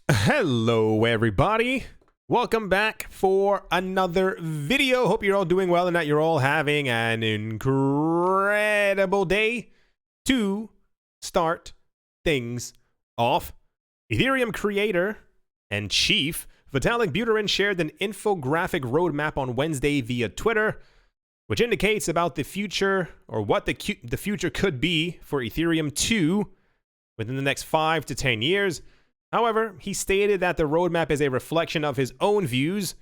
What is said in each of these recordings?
Hello everybody, welcome back for another video. Hope you're all doing well and that you're all having an incredible day to start things off. Ethereum creator and chief Vitalik shared an infographic roadmap on Wednesday via Twitter, which indicates about the future, or what the future could be for Ethereum 2 within the next 5 to 10 years. However, he stated that the roadmap is a reflection of his own views,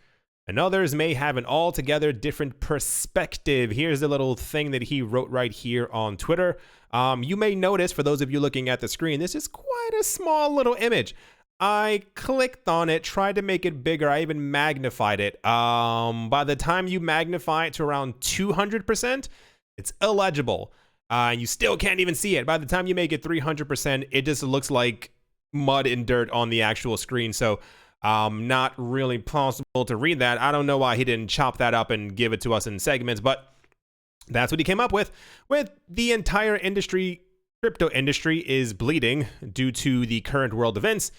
and others may have an altogether different perspective. Here's the little thing that he wrote right here on Twitter. You may notice, for those of you looking at the screen, this is quite a small little image. I clicked on it, tried to make it bigger. I even magnified it. By the time you magnify it to around 200%, it's illegible. You still can't even see it. By the time you make it 300%, it just looks like mud and dirt on the actual screen. So not really possible to read that. I don't know why he didn't chop that up and give it to us in segments, but that's what he came up with the entire industry. Crypto industry is bleeding due to the current world events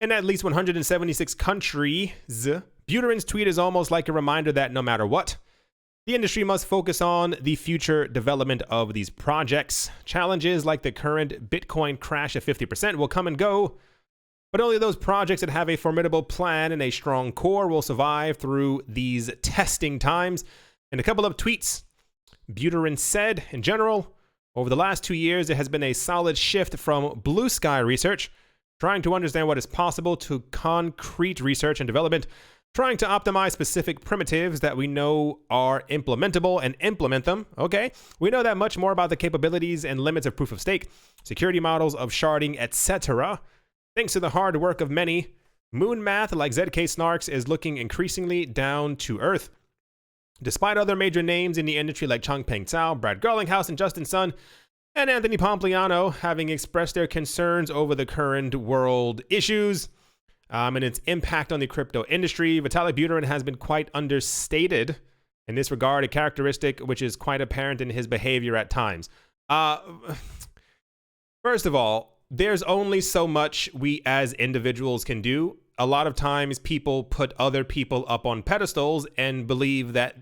in at least 176 countries. Buterin's tweet is almost like a reminder that no matter what, the industry must focus on the future development of these projects. Challenges like the current Bitcoin crash of 50% will come and go, but only those projects that have a formidable plan and a strong core will survive through these testing times. In a couple of tweets, Buterin said, in general, over the last 2 years, there has been a solid shift from blue sky research, trying to understand what is possible, to concrete research and development, trying to optimize specific primitives that we know are implementable and implement them. Okay, we know that much more about the capabilities and limits of proof of stake, security models of sharding, etc. Thanks to the hard work of many, moon math like ZK Snarks is looking increasingly down to earth. Despite other major names in the industry like Changpeng Zhao, Brad Garlinghouse, and Justin Sun, and Anthony Pompliano having expressed their concerns over the current world issues and its impact on the crypto industry, Vitalik Buterin has been quite understated in this regard, a characteristic which is quite apparent in his behavior at times. First of all, there's only so much we as individuals can do. A lot of times people put other people up on pedestals and believe that,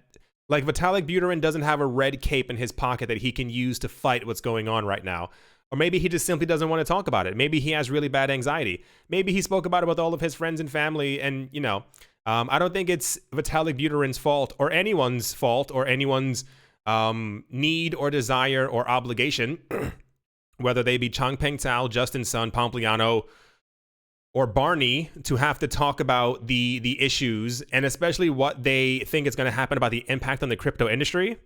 like, Vitalik Buterin doesn't have a red cape in his pocket that he can use to fight what's going on right now. Or maybe he just simply doesn't want to talk about it. Maybe he has really bad anxiety. Maybe he spoke about it with all of his friends and family. And, you know, I don't think it's Vitalik Buterin's fault or anyone's need or desire or obligation, whether they be Changpeng Zhao, Justin Sun, Pompliano, or Barney, to have to talk about the issues and especially what they think is going to happen about the impact on the crypto industry.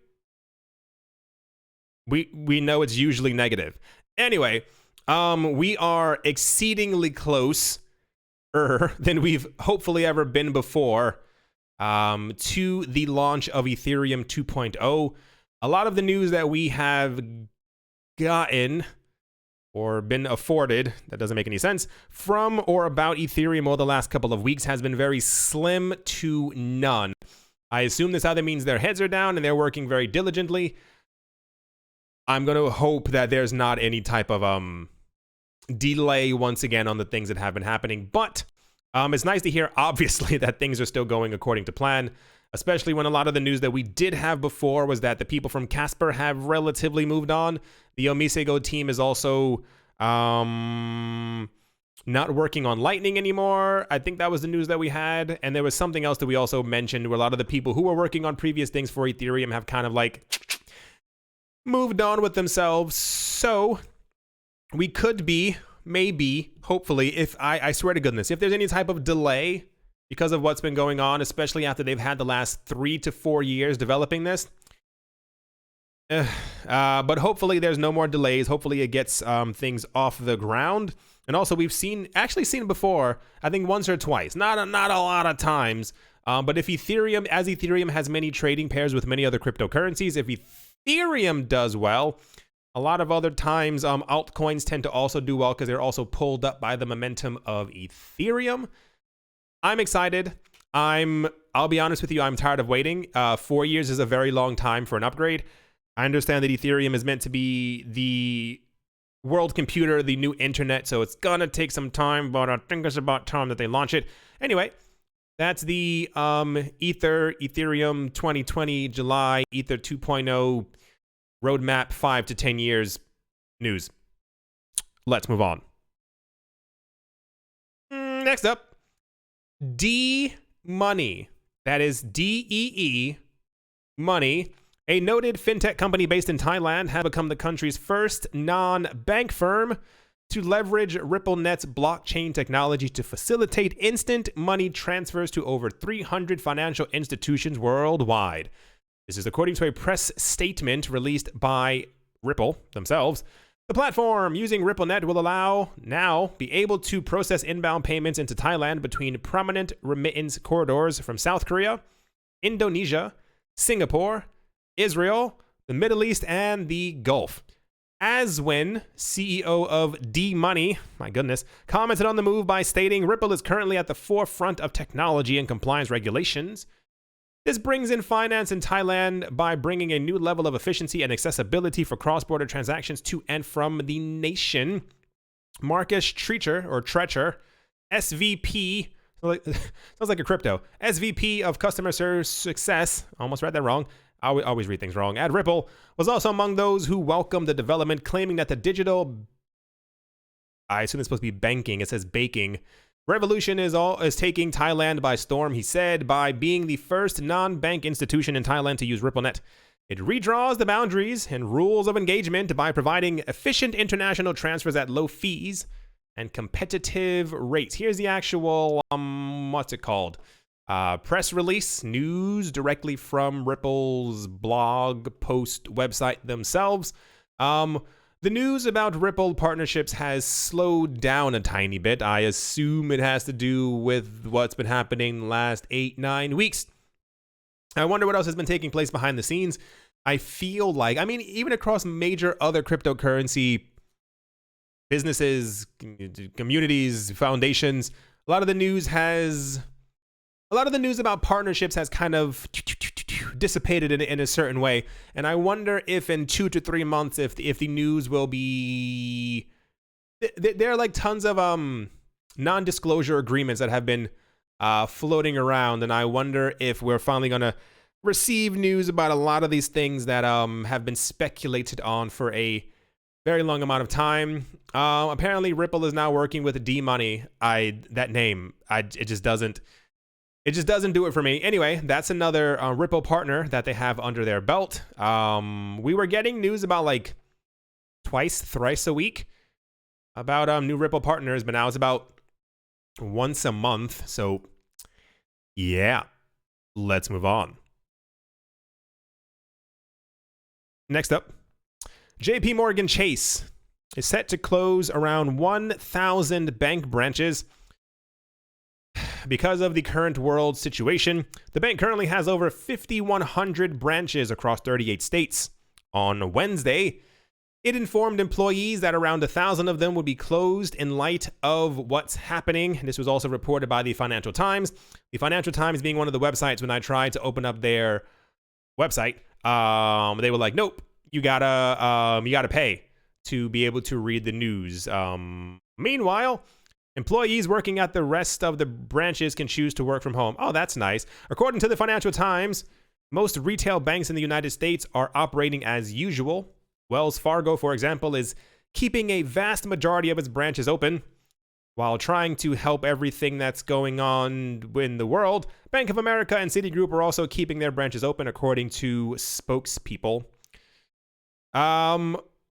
We know it's usually negative. Anyway, we are exceedingly closer than we've hopefully ever been before to the launch of Ethereum 2.0. A lot of the news that we have gotten or been afforded, that doesn't make any sense, from or about Ethereum over the last couple of weeks has been very slim to none. I assume this either means their heads are down and they're working very diligently. I'm going to hope that there's not any type of delay once again on the things that have been happening. But it's nice to hear, obviously, that things are still going according to plan, especially when a lot of the news that we did have before was that the people from Casper have relatively moved on. The Omisego team is also not working on Lightning anymore. I think that was the news that we had. And there was something else that we also mentioned where a lot of the people who were working on previous things for Ethereum have kind of like moved on with themselves. So we could be, maybe, hopefully, if I swear to goodness, if there's any type of delay because of what's been going on, especially after they've had the last 3 to 4 years developing this. But hopefully there's no more delays. Hopefully it gets things off the ground. And also we've actually seen before, I think once or twice, not a lot of times. But if Ethereum has many trading pairs with many other cryptocurrencies, if Ethereum does well, a lot of other times altcoins tend to also do well because they're also pulled up by the momentum of Ethereum. I'm excited. I'll be honest with you, I'm tired of waiting. 4 years is a very long time for an upgrade. I understand that Ethereum is meant to be the world computer, the new internet, so it's gonna take some time, but I think it's about time that they launch it. Anyway, that's the Ethereum 2020 July Ether 2.0 roadmap 5 to 10 years news. Let's move on. Next up, DeeMoney. That is DEE Money. A noted fintech company based in Thailand has become the country's first non-bank firm to leverage RippleNet's blockchain technology to facilitate instant money transfers to over 300 financial institutions worldwide. This is according to a press statement released by Ripple themselves. The platform using RippleNet will now be able to process inbound payments into Thailand between prominent remittance corridors from South Korea, Indonesia, Singapore, Israel, the Middle East, and the Gulf. Aswin, CEO of DeeMoney, my goodness, commented on the move by stating Ripple is currently at the forefront of technology and compliance regulations. This brings in finance in Thailand by bringing a new level of efficiency and accessibility for cross-border transactions to and from the nation. Marcus Treacher, SVP, sounds like a crypto, SVP of Customer Service Success, almost read that wrong, I always read things wrong, at Ripple, was also among those who welcomed the development, claiming that the digital, I assume it's supposed to be banking, it says baking, revolution is taking Thailand by storm, he said, by being the first non-bank institution in Thailand to use RippleNet. It redraws the boundaries and rules of engagement by providing efficient international transfers at low fees and competitive rates. Here's the actual, what's it called? Press release, news directly from Ripple's blog post website themselves. The news about Ripple partnerships has slowed down a tiny bit. I assume it has to do with what's been happening the last 8-9 weeks. I wonder what else has been taking place behind the scenes. I feel like, I mean, even across major other cryptocurrency businesses, communities, foundations, a lot of the news about partnerships has kind of dissipated in a certain way. And I wonder if in 2 to 3 months, if the news will be... There are like tons of non-disclosure agreements that have been floating around. And I wonder if we're finally going to receive news about a lot of these things that have been speculated on for a very long amount of time. Apparently, Ripple is now working with DeeMoney. That name, it just doesn't do it for me. Anyway, that's another Ripple partner that they have under their belt. We were getting news about like twice, thrice a week about new Ripple partners, but now it's about once a month. So yeah, let's move on. Next up, JP Morgan Chase is set to close around 1,000 bank branches because of the current world situation. The bank currently has over 5,100 branches across 38 states. On Wednesday, it informed employees that around 1,000 of them would be closed in light of what's happening. This was also reported by the Financial Times. The Financial Times being one of the websites, when I tried to open up their website, they were like, nope, you gotta pay to be able to read the news. Meanwhile, employees working at the rest of the branches can choose to work from home. Oh, that's nice. According to the Financial Times, most retail banks in the United States are operating as usual. Wells Fargo, for example, is keeping a vast majority of its branches open. While trying to help everything that's going on in the world, Bank of America and Citigroup are also keeping their branches open, according to spokespeople.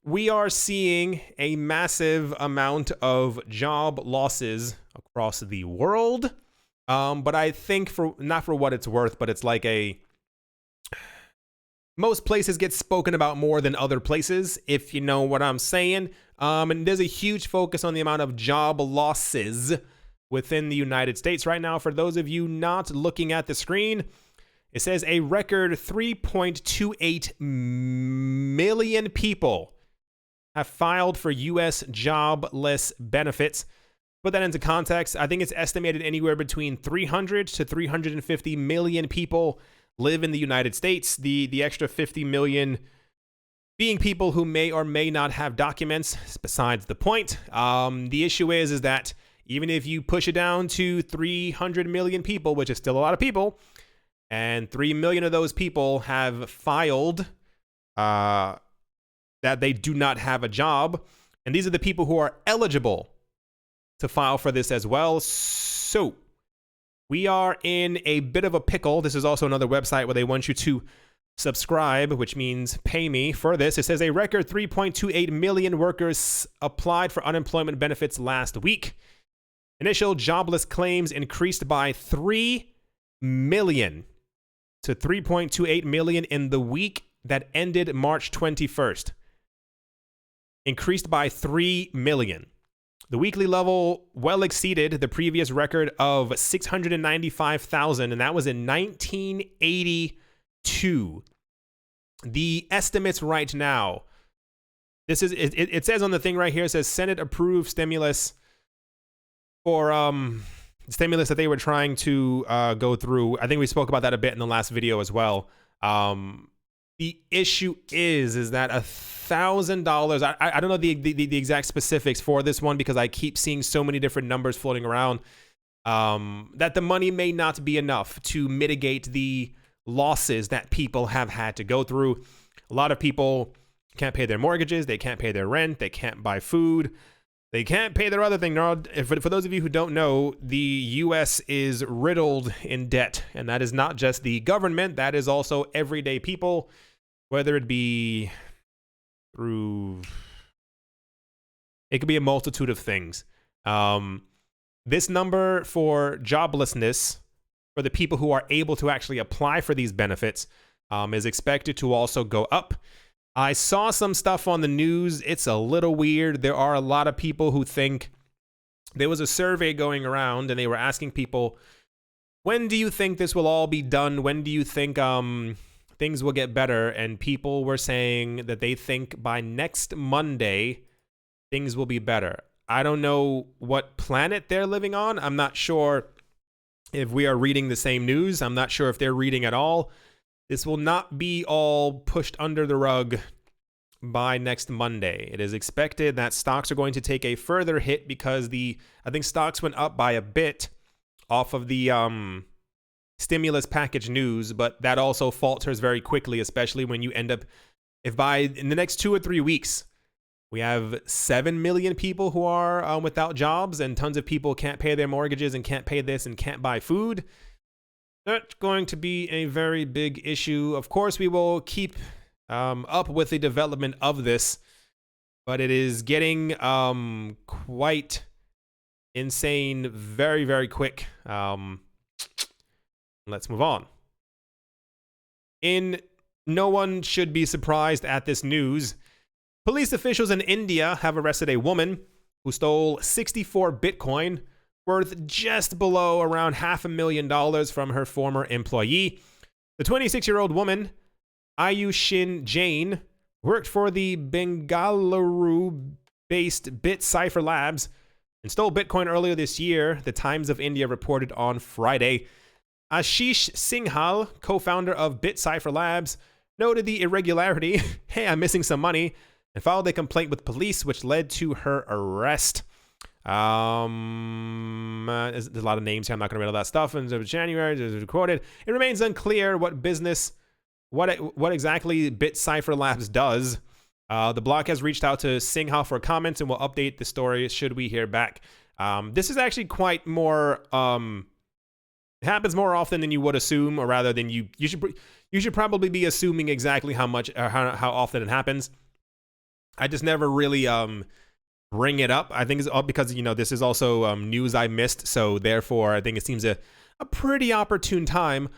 We are seeing a massive amount of job losses across the world. But I think not for what it's worth, but it's like most places get spoken about more than other places, if you know what I'm saying. And there's a huge focus on the amount of job losses within the United States right now. For those of you not looking at the screen, it says a record 3.28 million people have filed for U.S. jobless benefits. Put that into context, I think it's estimated anywhere between 300 to 350 million people live in the United States. The extra 50 million being people who may or may not have documents is besides the point. The issue is that even if you push it down to 300 million people, which is still a lot of people, and 3 million of those people have filed that they do not have a job, and these are the people who are eligible to file for this as well. So we are in a bit of a pickle. This is also another website where they want you to subscribe, which means pay me for this. It says a record 3.28 million workers applied for unemployment benefits last week. Initial jobless claims increased by 3 million to 3.28 million in the week that ended March 21st. Increased by 3 million. The weekly level well exceeded the previous record of 695,000, and that was in 1982. The estimates right now, this is it says on the thing right here, it says Senate approved stimulus for stimulus that they were trying to go through. I think we spoke about that a bit in the last video as well. The issue is that $1,000. I don't know the exact specifics for this one because I keep seeing so many different numbers floating around. That the money may not be enough to mitigate the losses that people have had to go through. A lot of people can't pay their mortgages, they can't pay their rent, they can't buy food, they can't pay their other thing. For those of you who don't know, the US is riddled in debt, and that is not just the government, that is also everyday people, whether it be through, it could be a multitude of things. This number for joblessness for the people who are able to actually apply for these benefits is expected to also go up. I saw some stuff on the news. It's a little weird. There are a lot of people who think there was a survey going around and they were asking people, when do you think this will all be done? When do you think things will get better? And people were saying that they think by next Monday, things will be better. I don't know what planet they're living on. I'm not sure if we are reading the same news. I'm not sure if they're reading at all. This will not be all pushed under the rug by next Monday. It is expected that stocks are going to take a further hit because I think stocks went up by a bit off of the stimulus package news, but that also falters very quickly, especially when you end up, in the next 2 or 3 weeks, we have 7 million people who are without jobs, and tons of people can't pay their mortgages and can't pay this and can't buy food. That's going to be a very big issue. Of course, we will keep up with the development of this, but it is getting quite insane very, very quick. Let's move on. No one should be surprised at this news. Police officials in India have arrested a woman who stole 64 Bitcoin worth just below around $500,000 from her former employee. The 26-year-old woman, Ayushin Jain, worked for the Bengaluru-based Bit Cipher Labs and stole Bitcoin earlier this year, the Times of India reported on Friday. Ashish Singhal, co-founder of Bit Cipher Labs, noted the irregularity, hey, I'm missing some money, and filed a complaint with police, which led to her arrest. There's a lot of names here. I'm not going to read all that stuff. In January, it was quoted. It remains unclear what exactly Bit Cipher Labs does. The blog has reached out to Singhal for comments and will update the story should we hear back. This is actually quite more. It happens more often than you would assume, or rather than you should probably be assuming exactly how much or how often it happens. I just never really bring it up. I think it's all because, this is also news I missed. So therefore, I think it seems a pretty opportune time.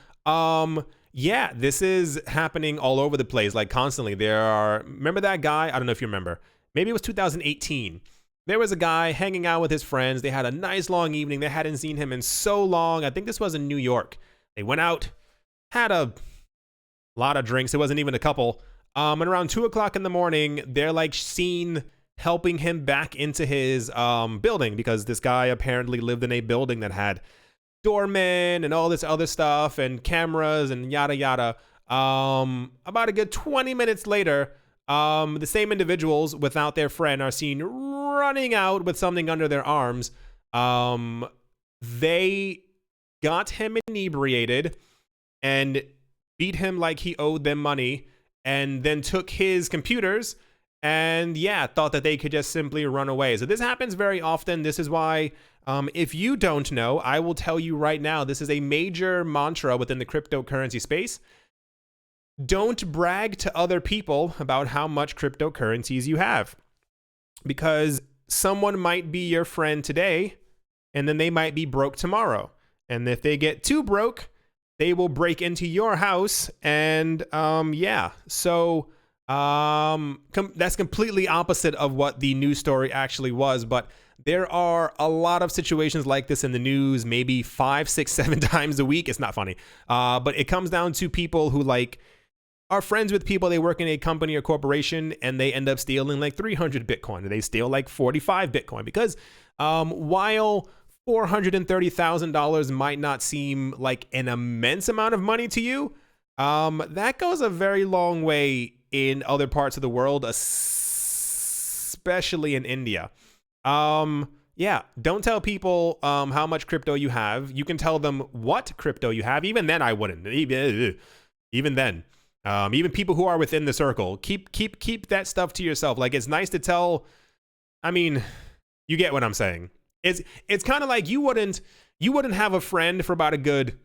Yeah, this is happening all over the place, like constantly. Remember that guy? I don't know if you remember. Maybe it was 2018. There was a guy hanging out with his friends. They had a nice long evening. They hadn't seen him in so long. I think this was in New York. They went out, had a lot of drinks. It wasn't even a couple. And around 2 o'clock in the morning, they're like seen helping him back into his building, because this guy apparently lived in a building that had doormen and all this other stuff and cameras and yada yada. About a good 20 minutes later, The same individuals without their friend are seen running out with something under their arms. They got him inebriated and beat him like he owed them money, and then took his computers and thought that they could just simply run away. So this happens very often. This is why, if you don't know, I will tell you right now, this is a major mantra within the cryptocurrency space. Don't brag to other people about how much cryptocurrencies you have, because someone might be your friend today and then they might be broke tomorrow. And if they get too broke, they will break into your house. And so that's completely opposite of what the news story actually was. But there are a lot of situations like this in the news, maybe 5, 6, 7 times a week. It's not funny. But it comes down to people who are friends with people. They work in a company or corporation and they end up stealing like 300 Bitcoin, or they steal like 45 Bitcoin, because while $430,000 might not seem like an immense amount of money to you, that goes a very long way in other parts of the world, especially in India. Don't tell people how much crypto you have. You can tell them what crypto you have. Even then, I wouldn't. Even then. Even people who are within the circle, keep that stuff to yourself. Like, it's nice to tell. I mean, you get what I'm saying. It's kind of like you wouldn't have a friend for about a good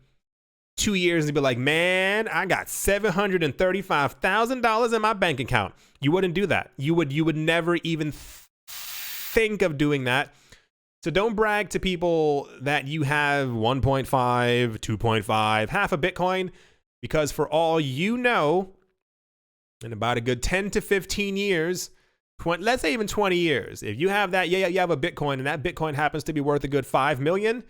2 years and be like, man, I got $735,000 in my bank account. You wouldn't do that. You would never even think of doing that. So don't brag to people that you have 1.5, 2.5, half a Bitcoin, because for all you know, in about a good 10 to 15 years, let's say even 20 years, if you have that, you have a Bitcoin, and that Bitcoin happens to be worth a good 5 million,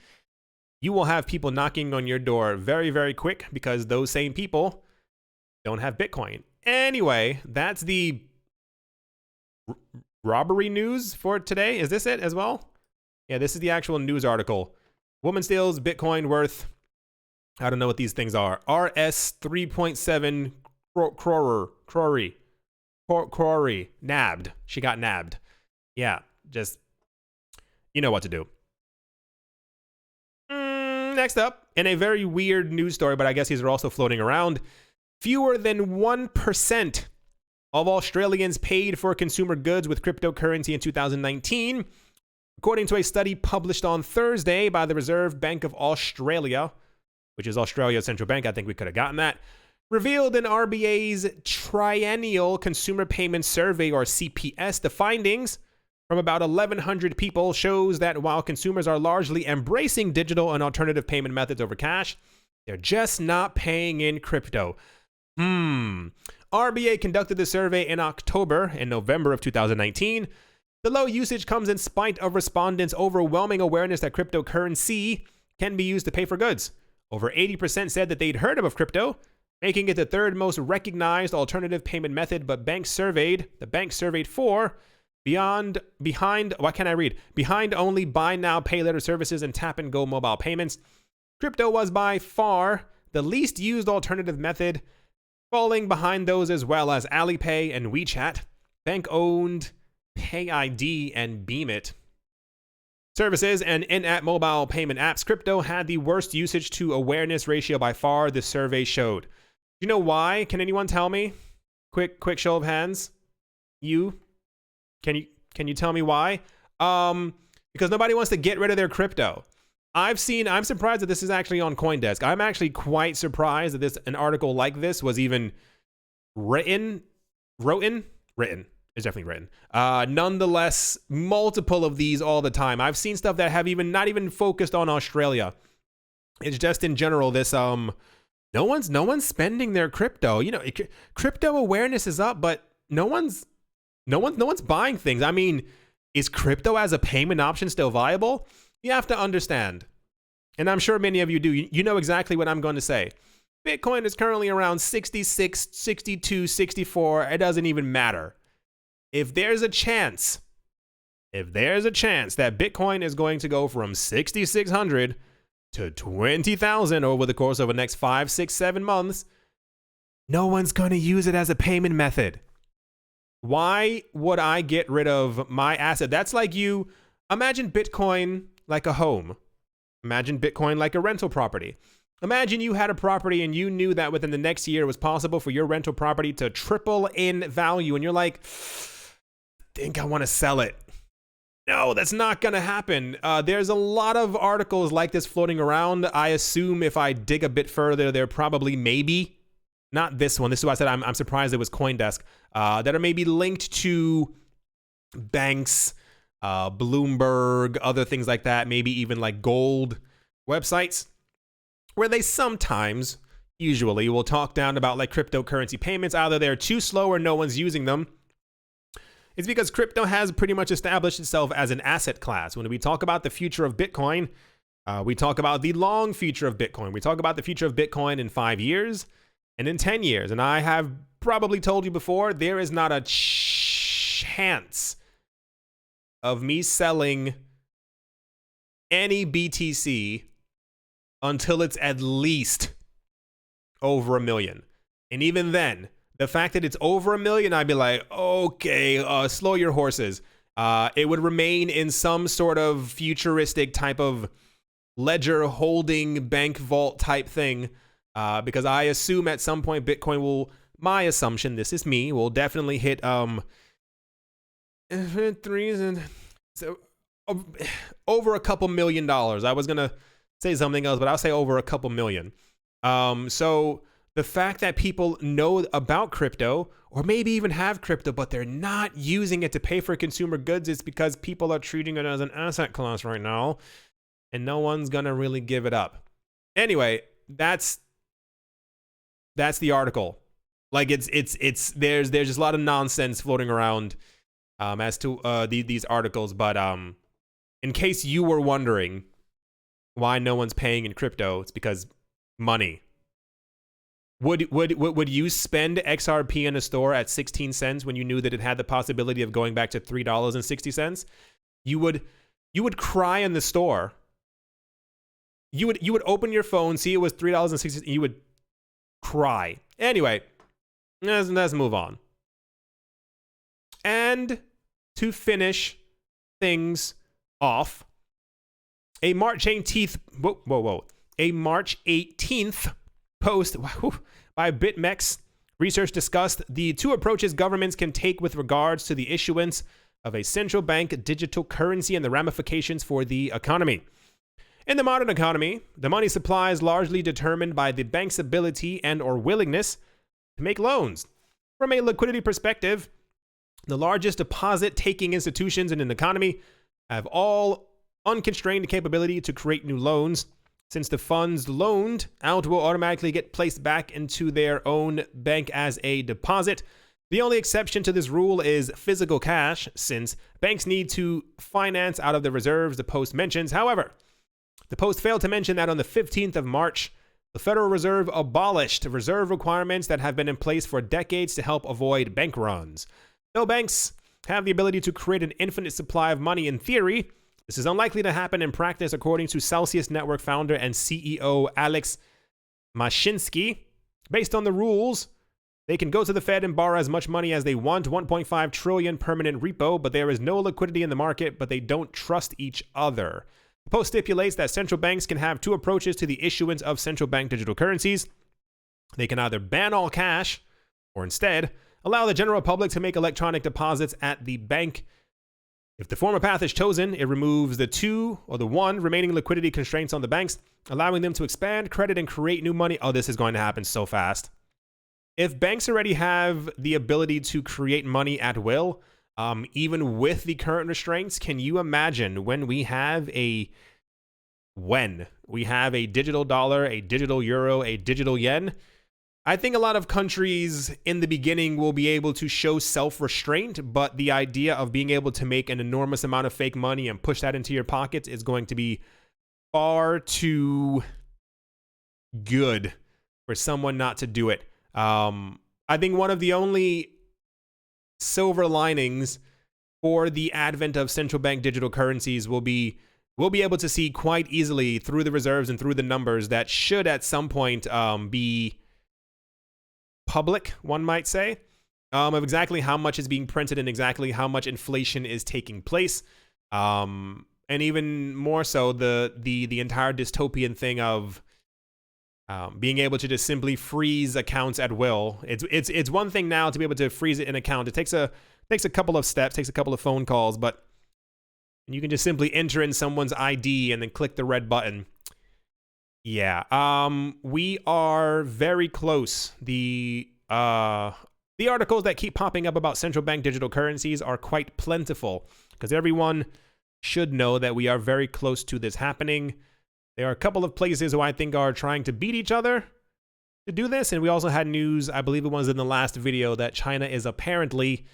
you will have people knocking on your door very, very quick, because those same people don't have Bitcoin. Anyway, that's the robbery news for today. Is this it as well? Yeah, this is the actual news article. Woman steals Bitcoin worth, I don't know what these things are, RS 3.7 crore. Nabbed. She got nabbed. Yeah, just, you know what to do. Next up, in a very weird news story, but I guess these are also floating around, fewer than 1% of Australians paid for consumer goods with cryptocurrency in 2019, according to a study published on Thursday by the Reserve Bank of Australia, which is Australia's central bank. I think we could have gotten that. Revealed in RBA's Triennial Consumer Payment Survey, or CPS, the findings from about 1,100 people shows that while consumers are largely embracing digital and alternative payment methods over cash, they're just not paying in crypto. RBA conducted the survey in October and November of 2019. The low usage comes in spite of respondents' overwhelming awareness that cryptocurrency can be used to pay for goods. Over 80% said that they'd heard of crypto, making it the third most recognized alternative payment method, but the bank surveyed behind only buy now, pay later services and tap and go mobile payments. Crypto was by far the least used alternative method, falling behind those as well as Alipay and WeChat, bank-owned PayID and Beamit services, and in-app mobile payment apps. Crypto had the worst usage to awareness ratio by far, the survey showed. You know why? Can anyone tell me? Quick show of hands. Can you tell me why? Because nobody wants to get rid of their crypto. I'm surprised that this is actually on CoinDesk. I'm actually quite surprised that an article like this was even written. It's definitely written. Nonetheless, multiple of these all the time. I've seen stuff that have not even focused on Australia. It's just in general, this no one's spending their crypto. You know, crypto awareness is up, but no one's buying things. I mean, is crypto as a payment option still viable? You have to understand, and I'm sure many of you do. You know exactly what I'm going to say. Bitcoin is currently around 66, 62, 64. It doesn't even matter. If there's a chance that Bitcoin is going to go from 6,600 to 20,000 over the course of the next 5, 6, 7 months, no one's going to use it as a payment method. Why would I get rid of my asset? That's like you imagine Bitcoin like a home. Imagine Bitcoin like a rental property. Imagine you had a property and you knew that within the next year it was possible for your rental property to triple in value. And you're like, I think I want to sell it. No, that's not going to happen. There's a lot of articles like this floating around. I assume if I dig a bit further, they're probably maybe, not this one. This is why I said I'm surprised it was CoinDesk, that are maybe linked to banks, Bloomberg, other things like that, maybe even like gold websites, where they sometimes, usually, will talk down about like cryptocurrency payments. Either they're too slow or no one's using them. It's because crypto has pretty much established itself as an asset class. When we talk about the future of Bitcoin, we talk about the long future of Bitcoin. We talk about the future of Bitcoin in 5 years and in 10 years. And I have probably told you before, there is not a chance of me selling any BTC until it's at least over 1 million. And even then, the fact that it's over 1 million, I'd be like, okay, slow your horses. It would remain in some sort of futuristic type of ledger holding bank vault type thing, because I assume at some point Bitcoin will, my assumption, this is me, will definitely hit over a couple $1 million. I was gonna say something else, but I'll say over a couple million. So the fact that people know about crypto, or maybe even have crypto, but they're not using it to pay for consumer goods, is because people are treating it as an asset class right now, and no one's gonna really give it up. Anyway, that's the article. Like there's just a lot of nonsense floating around as to these articles, but in case you were wondering why no one's paying in crypto, it's because money. Would you spend XRP in a store at 16 cents when you knew that it had the possibility of going back to $3.60? You would cry in the store. You would open your phone, see it was $3.60, and you would cry. Anyway, let's move on. And to finish things off, a March 18th, a March 18th post by BitMEX research discussed the two approaches governments can take with regards to the issuance of a central bank digital currency and the ramifications for the economy. In the modern economy, the money supply is largely determined by the bank's ability and or willingness to make loans. From a liquidity perspective, the largest deposit-taking institutions in an economy have all unconstrained capability to create new loans, since the funds loaned out will automatically get placed back into their own bank as a deposit. The only exception to this rule is physical cash, since banks need to finance out of the reserves the post mentions. However, the post failed to mention that on the 15th of March, the Federal Reserve abolished reserve requirements that have been in place for decades to help avoid bank runs. Though banks have the ability to create an infinite supply of money in theory, this is unlikely to happen in practice, according to Celsius Network founder and CEO Alex Mashinsky. Based on the rules, they can go to the Fed and borrow as much money as they want, 1.5 trillion permanent repo, but there is no liquidity in the market, but they don't trust each other. The post stipulates that central banks can have two approaches to the issuance of central bank digital currencies. They can either ban all cash, or instead, allow the general public to make electronic deposits at the bank. If the former path is chosen, it removes the one remaining liquidity constraints on the banks, allowing them to expand credit and create new money. Oh, this is going to happen so fast. If banks already have the ability to create money at will, even with the current restraints, can you imagine when we have a digital dollar, a digital euro, a digital yen? I think a lot of countries in the beginning will be able to show self-restraint, but the idea of being able to make an enormous amount of fake money and push that into your pockets is going to be far too good for someone not to do it. I think one of the only silver linings for the advent of central bank digital currencies we'll be able to see quite easily through the reserves and through the numbers that should at some point be public, one might say, of exactly how much is being printed and exactly how much inflation is taking place. And even more so, the entire dystopian thing of being able to just simply freeze accounts at will. It's one thing now to be able to freeze an account. It takes a couple of steps, takes a couple of phone calls, but you can just simply enter in someone's ID and then click the red button. Yeah, we are very close. The articles that keep popping up about central bank digital currencies are quite plentiful because everyone should know that we are very close to this happening. There are a couple of places who I think are trying to beat each other to do this, and we also had news, I believe it was in the last video, that China is apparently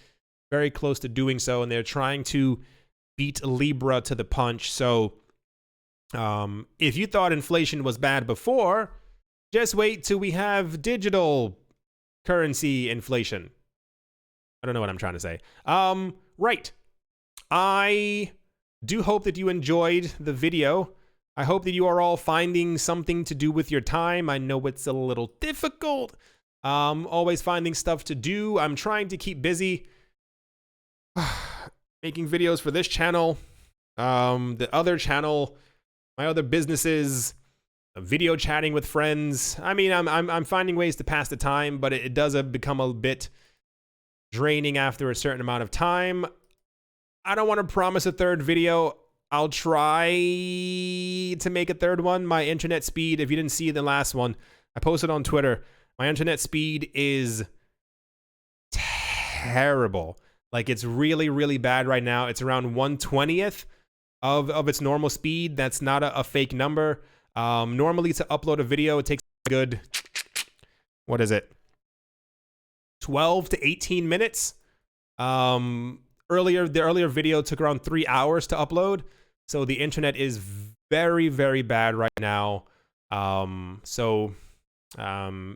very close to doing so, and they're trying to beat Libra to the punch. So if you thought inflation was bad before, just wait till we have digital currency inflation. I don't know what I'm trying to say. Right. I do hope that you enjoyed the video. I hope that you are all finding something to do with your time. I know it's a little difficult. Always finding stuff to do. I'm trying to keep busy. Making videos for this channel. The other channel. My other businesses. Video chatting with friends. I mean, I'm finding ways to pass the time, but it does become a bit draining after a certain amount of time. I don't want to promise a third video. I'll try to make a third one. My internet speed, if you didn't see the last one, I posted on Twitter. My internet speed is terrible. Like, it's really, really bad right now. It's around 1/20th of its normal speed. That's not a fake number. Normally to upload a video, it takes a good, what is it? 12 to 18 minutes. The earlier video took around 3 hours to upload. So the internet is very, very bad right now.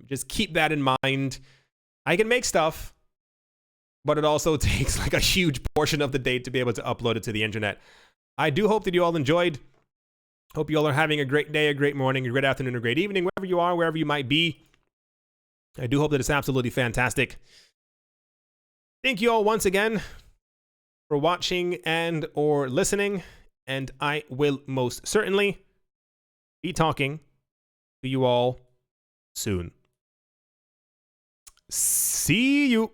Just keep that in mind. I can make stuff, but it also takes like a huge portion of the day to be able to upload it to the internet. I do hope that you all enjoyed. Hope you all are having a great day, a great morning, a great afternoon, a great evening, wherever you are, wherever you might be. I do hope that it's absolutely fantastic. Thank you all once again for watching and or listening, and I will most certainly be talking to you all soon. See you.